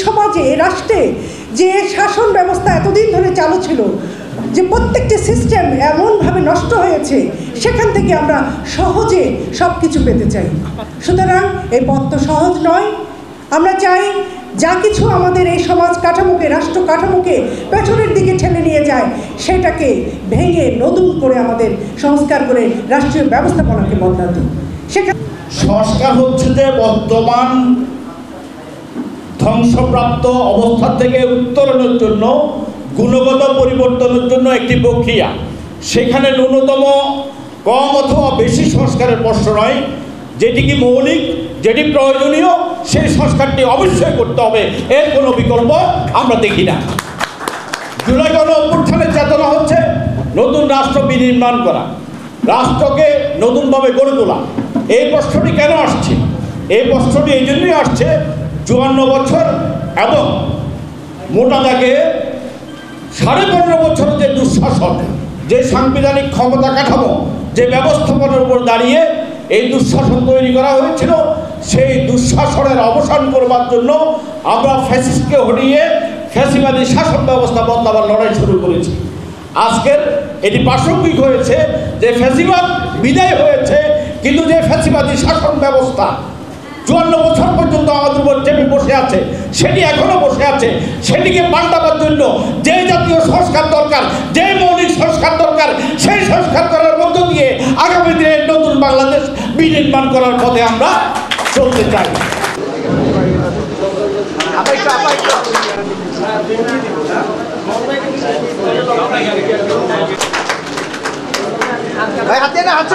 সমাজে রাষ্ট্রে যে শাসন ব্যবস্থা এতদিন ধরে চালু ছিল, যে প্রত্যেকটি সিস্টেম এমনভাবে নষ্ট হয়েছে, সেখান থেকে আমরা সহজে সব কিছু পেতে চাই। সুতরাং এই পথ তো সহজ নয়। আমরা চাই যা কিছু আমাদের এই সমাজ কাঠামোকে, রাষ্ট্র কাঠামোকে পেছনের দিকে ঠেলে নিয়ে যায়, সেটাকে ভেঙে নতুন করে আমাদের সংস্কার করে রাষ্ট্রীয় ব্যবস্থাপনাকে বদলাতে। সেখানে সংস্কার হচ্ছে যে বর্তমান ধ্বংসপ্রাপ্ত অবস্থা থেকে উত্তরণের জন্য, গুণগত পরিবর্তনের জন্য একটি প্রক্রিয়া। সেখানে ন্যূনতম কম অথবা বেশি সংস্কারের প্রশ্ন নয়। যেটি কি মৌলিক, যেটি প্রয়োজনীয়, সেই সংস্কারটি অবশ্যই করতে হবে, এর কোনো বিকল্প আমরা দেখি না। জুলাই গণ অভ্যুত্থানের চেতনা হচ্ছে নতুন রাষ্ট্র বিনির্মাণ করা, রাষ্ট্রকে নতুনভাবে গড়ে তোলা। এই প্রশ্নটি কেন আসছে? এই প্রশ্নটি এই জন্যই আসছে, ৫৪ বছর এবং মোটা দাগে ১৫.৫ বছরের যে দুঃশাসন, যে সাংবিধানিক ক্ষমতা কাঠামো, যে ব্যবস্থাপনার উপর দাঁড়িয়ে এই দুঃশাসন তৈরি করা হয়েছিল, সেই দুঃশাসনের অবসান করবার জন্য আমরা ফ্যাসিস্টকে হটিয়ে ফ্যাসিবাদী শাসন ব্যবস্থা বদলাবার লড়াই শুরু করেছি। আজকের এটি প্রাসঙ্গিক হয়েছে যে ফ্যাসিবাদ বিদায় হয়েছে, কিন্তু যে ফ্যাসিবাদী শাসন ব্যবস্থা ৫৪ বছর পর্যন্ত আমাদের উপর চেপে বসে আছে, সেটি এখনও বসে আছে। সেটিকে পাল্টাবার জন্য যে জাতীয় সংস্কার দরকার, যে মৌলিক সংস্কার দরকার, সেই সংস্কার করার মধ্য দিয়ে আগামী দিনে নতুন বাংলাদেশ বিনির্মাণ করার পথে আমরা চলতে চাই। ভাই হাতে না হাত